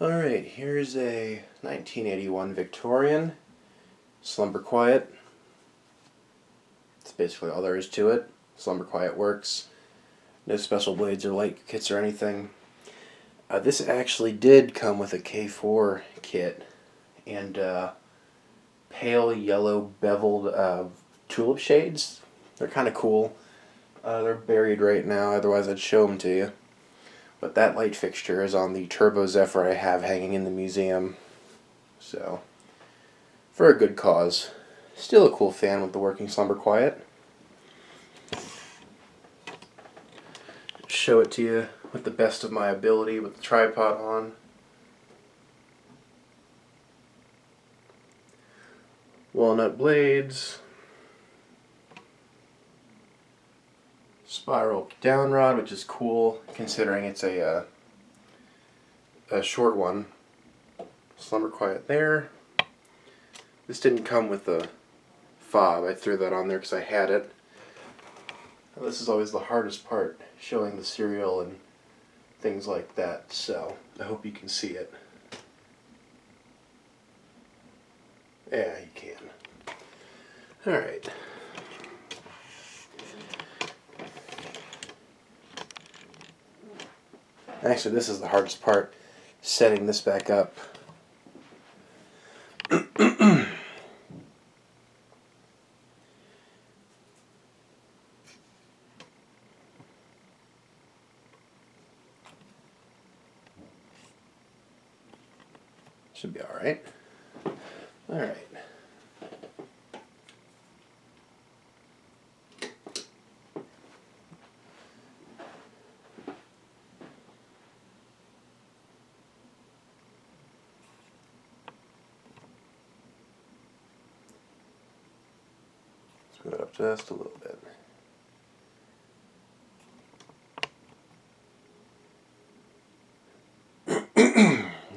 Alright, here's a 1981 Victorian Slumber Quiet. That's basically all there is to it. Slumber Quiet works. No special blades or light kits or anything. This actually did come with a K4 kit and pale yellow beveled tulip shades. They're kind of cool. They're buried right now, otherwise I'd show them to you. But that light fixture is on the Turbo Zephyr I have hanging in the museum. So, for a good cause. Still a cool fan with the working Slumber Quiet. Show it to you with the best of my ability with the tripod on. Walnut blades. Spiral down rod, which is cool considering it's a short one. Slumber Quiet there. This didn't come with a fob. I threw that on there because I had it. Now, this is always the hardest part, showing the serial and things like that, so I hope you can see it. Yeah, you can. Alright. Actually, this is the hardest part, setting this back up. Should be alright. Alright. Let's move it up just a little bit.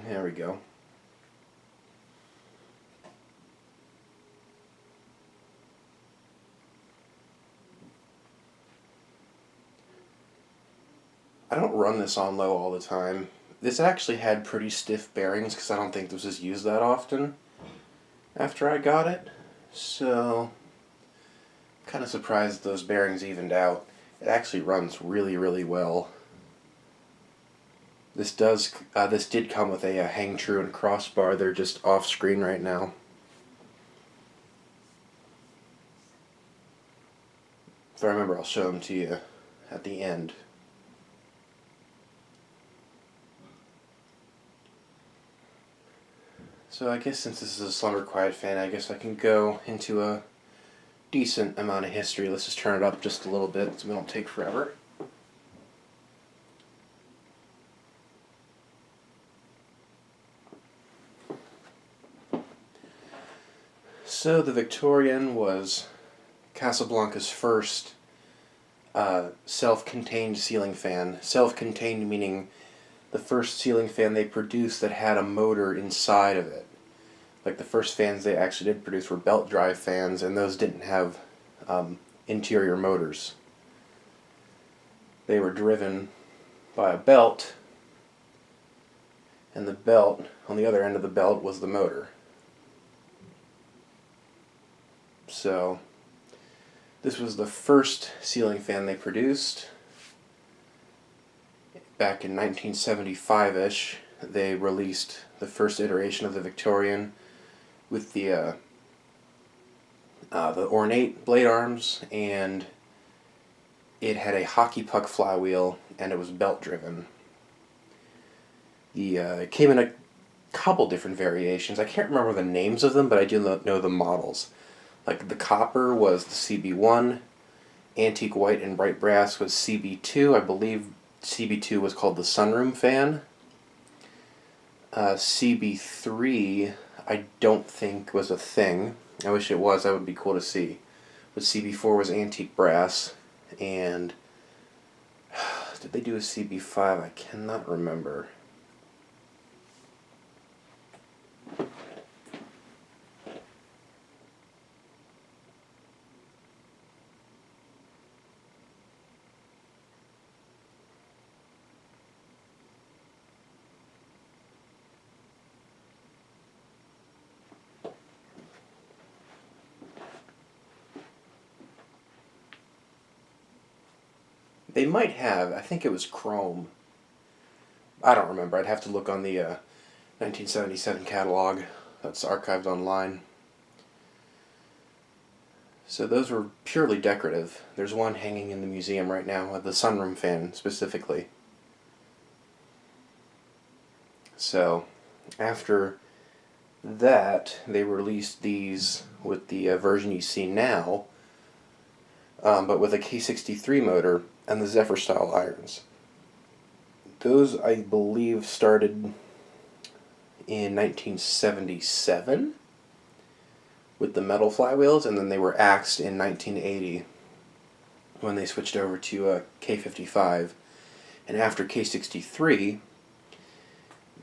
There we go. I don't run this on low all the time. This actually had pretty stiff bearings because I don't think this was used that often after I got it. So, kind of surprised those bearings evened out. It actually runs really, really well. This did come with a hang true and crossbar. They're just off screen right now. If I remember, I'll show them to you at the end. So I guess since this is a Slumber Quiet fan, I guess I can go into a decent amount of history. Let's just turn it up just a little bit so we don't take forever. So the Victorian was Casablanca's first self-contained ceiling fan. Self-contained meaning the first ceiling fan they produced that had a motor inside of it. Like the first fans they actually did produce were belt drive fans, and those didn't have interior motors. They were driven by a belt, and the belt, on the other end of the belt, was the motor. So, this was the first ceiling fan they produced. Back in 1975-ish, they released the first iteration of the Victorian with the ornate blade arms, and it had a hockey puck flywheel, and it was belt driven. It came in a couple different variations. I can't remember the names of them, but I do know the models. Like the copper was the CB1, antique white and bright brass was CB2. I believe CB2 was called the sunroom fan. CB3 I don't think was a thing. I wish it was, that would be cool to see. But CB4 was antique brass, and did they do a CB5? I cannot remember. They might have. I think it was chrome. I don't remember. I'd have to look on the 1977 catalog that's archived online. So those were purely decorative. There's one hanging in the museum right now, the sunroom fan specifically. So after that, they released these with the version you see now, but with a K63 motor and the Zephyr style irons. Those, I believe, started in 1977 with the metal flywheels, and then they were axed in 1980 when they switched over to K55. And after K63,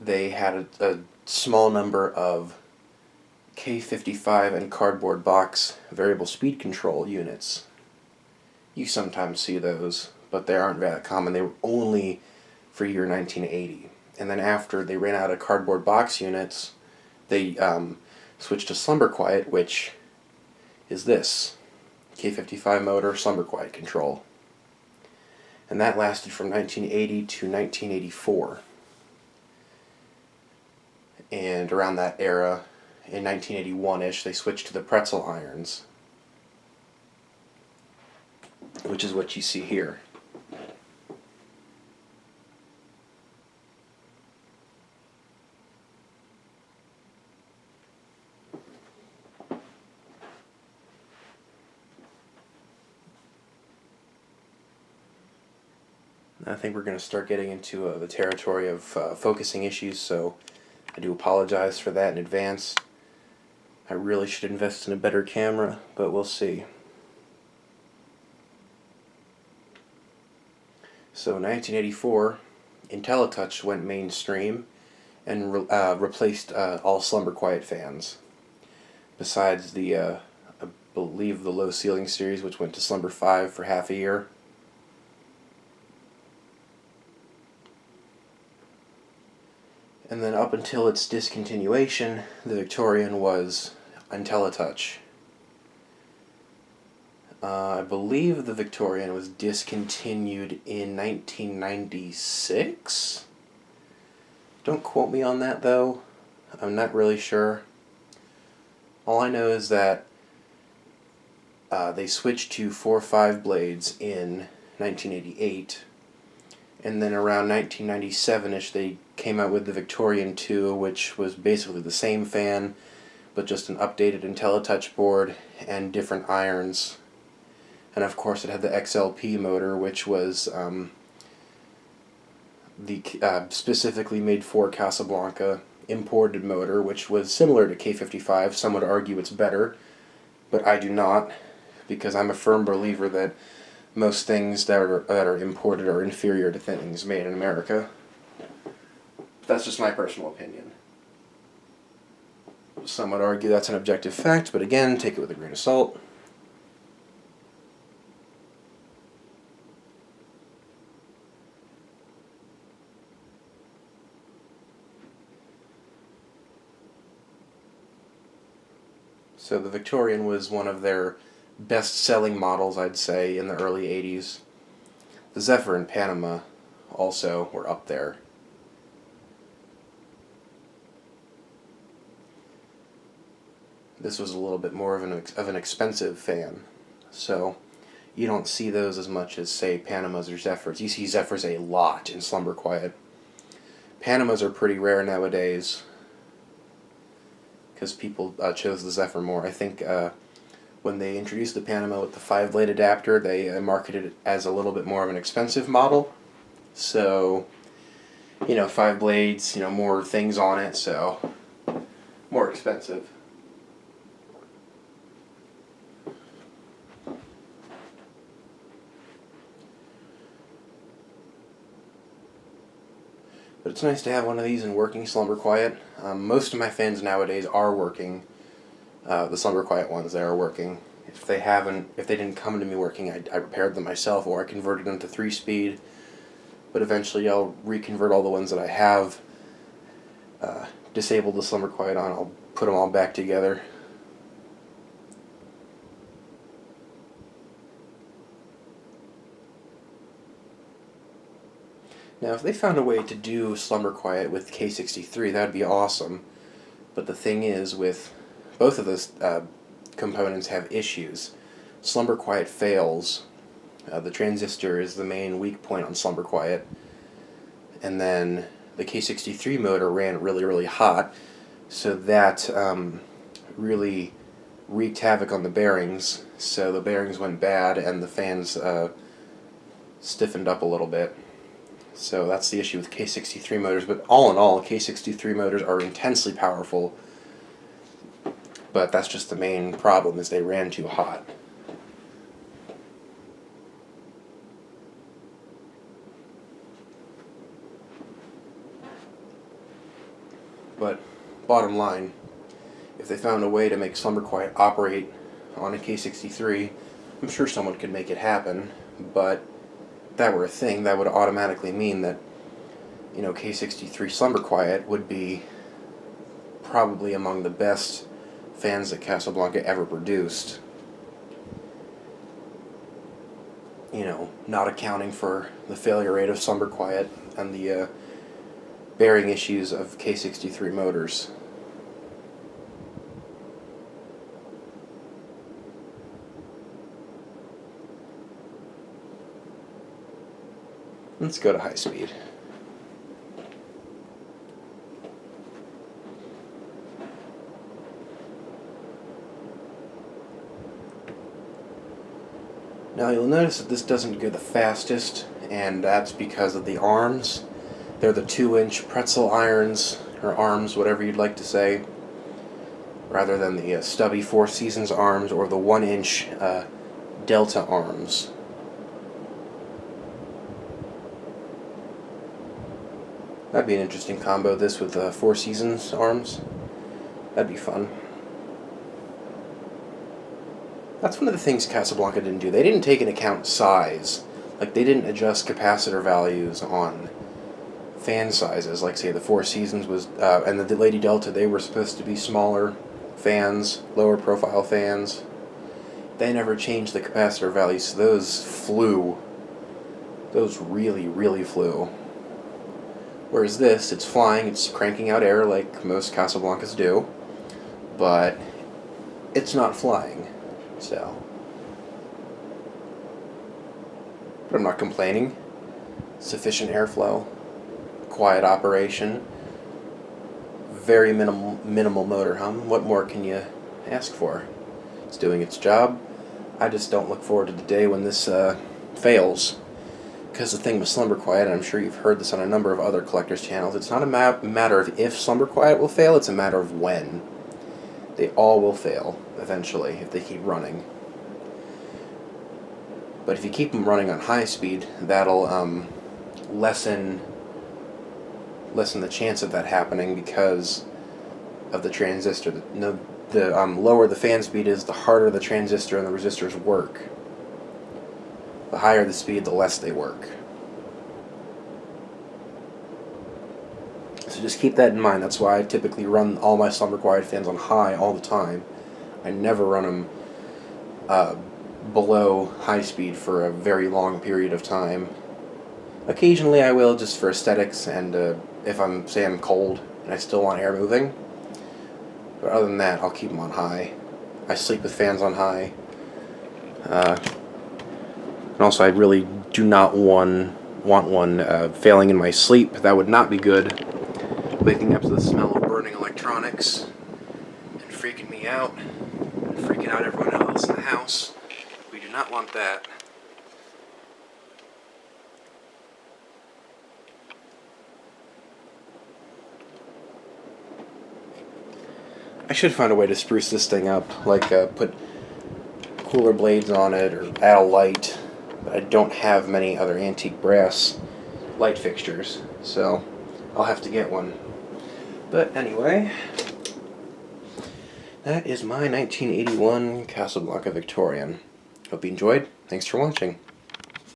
they had a small number of K55 and cardboard box variable speed control units. You sometimes see those, but they aren't that common. They were only for year 1980. And then after they ran out of cardboard box units, they switched to Slumber Quiet, which is this K55 motor Slumber Quiet control. And that lasted from 1980 to 1984. And around that era, in 1981-ish, they switched to the pretzel irons, which is what you see here. I think we're going to start getting into the territory of focusing issues, so I do apologize for that in advance. I really should invest in a better camera, but we'll see. So in 1984, IntelliTouch went mainstream and replaced all Slumber Quiet fans. Besides the, I believe, the low ceiling series, which went to Slumber 5 for half a year. And then up until its discontinuation, the Victorian was IntelliTouch. I believe the Victorian was discontinued in 1996. Don't quote me on that, though. I'm not really sure. All I know is that they switched to 4.5 blades in 1988. And then around 1997-ish, they came out with the Victorian 2, which was basically the same fan, but just an updated IntelliTouch board and different irons. And of course it had the XLP motor, which was the specifically made for Casablanca imported motor, which was similar to K55. Some would argue it's better, but I do not, because I'm a firm believer that most things that are imported are inferior to things made in America. That's just my personal opinion. Some would argue that's an objective fact, but again, take it with a grain of salt. So the Victorian was one of their best-selling models, I'd say, in the early 80s. The Zephyr and Panama also were up there. This was a little bit more of an expensive fan, so you don't see those as much as, say, Panamas or Zephyrs. You see Zephyrs a lot in Slumber Quiet. Panamas are pretty rare nowadays because people chose the Zephyr more. I think when they introduced the Panama with the 5-blade adapter, they marketed it as a little bit more of an expensive model. So, 5 blades, more things on it, so more expensive. But it's nice to have one of these in working Slumber Quiet. Most of my fans nowadays are working. The Slumber Quiet ones, they are working. If they didn't come to me working, I repaired them myself, or I converted them to 3-speed. But eventually I'll reconvert all the ones that I have disabled the Slumber Quiet on. I'll put them all back together. Now, if they found a way to do Slumber Quiet with K63, that'd be awesome. But the thing is, with both of those components have issues. Slumber Quiet fails. The transistor is the main weak point on Slumber Quiet. And then the K63 motor ran really, really hot, so that really wreaked havoc on the bearings. So the bearings went bad and the fans stiffened up a little bit. So that's the issue with K63 motors. But all in all, K63 motors are intensely powerful. But that's just the main problem, is they ran too hot. But bottom line, if they found a way to make Slumber Quiet operate on a K63, I'm sure someone could make it happen. But if that were a thing, that would automatically mean that, you know, K63 Slumber Quiet would be probably among the best fans that Casablanca ever produced. You know, not accounting for the failure rate of Slumber Quiet and the bearing issues of K63 motors. Let's go to high speed. Now you'll notice that this doesn't go the fastest, and that's because of the arms. They're the 2-inch pretzel irons, or arms, whatever you'd like to say, rather than the stubby Four Seasons arms or the 1-inch Delta arms. That'd be an interesting combo, this with the Four Seasons arms. That'd be fun. That's one of the things Casablanca didn't do. They didn't take into account size. Like, they didn't adjust capacitor values on fan sizes. Like, say, the Four Seasons was, and the Lady Delta, they were supposed to be smaller fans, lower profile fans. They never changed the capacitor values, so those flew. Those really, really flew. Whereas this, it's flying, it's cranking out air like most Casablancas do, but it's not flying, so. But I'm not complaining. Sufficient airflow, quiet operation, very minimal motor hum. What more can you ask for? It's doing its job. I just don't look forward to the day when this fails. Because the thing with Slumber Quiet, and I'm sure you've heard this on a number of other collectors' channels, it's not a matter of if Slumber Quiet will fail, it's a matter of when. They all will fail, eventually, if they keep running. But if you keep them running on high speed, that'll lessen the chance of that happening because of the transistor. The lower the fan speed is, the harder the transistor and the resistors work. The higher the speed, the less they work. So just keep that in mind. That's why I typically run all my Slumber Quiet fans on high all the time. I never run them below high speed for a very long period of time. Occasionally I will, just for aesthetics, and if I'm cold and I still want air moving. But other than that, I'll keep them on high. I sleep with fans on high. And also, I really do not want one failing in my sleep. That would not be good. Waking up to the smell of burning electronics and freaking me out, and freaking out everyone else in the house. We do not want that. I should find a way to spruce this thing up, like put cooler blades on it or add a light. But I don't have many other antique brass light fixtures, so I'll have to get one. But anyway, that is my 1981 Casablanca Victorian. Hope you enjoyed. Thanks for watching.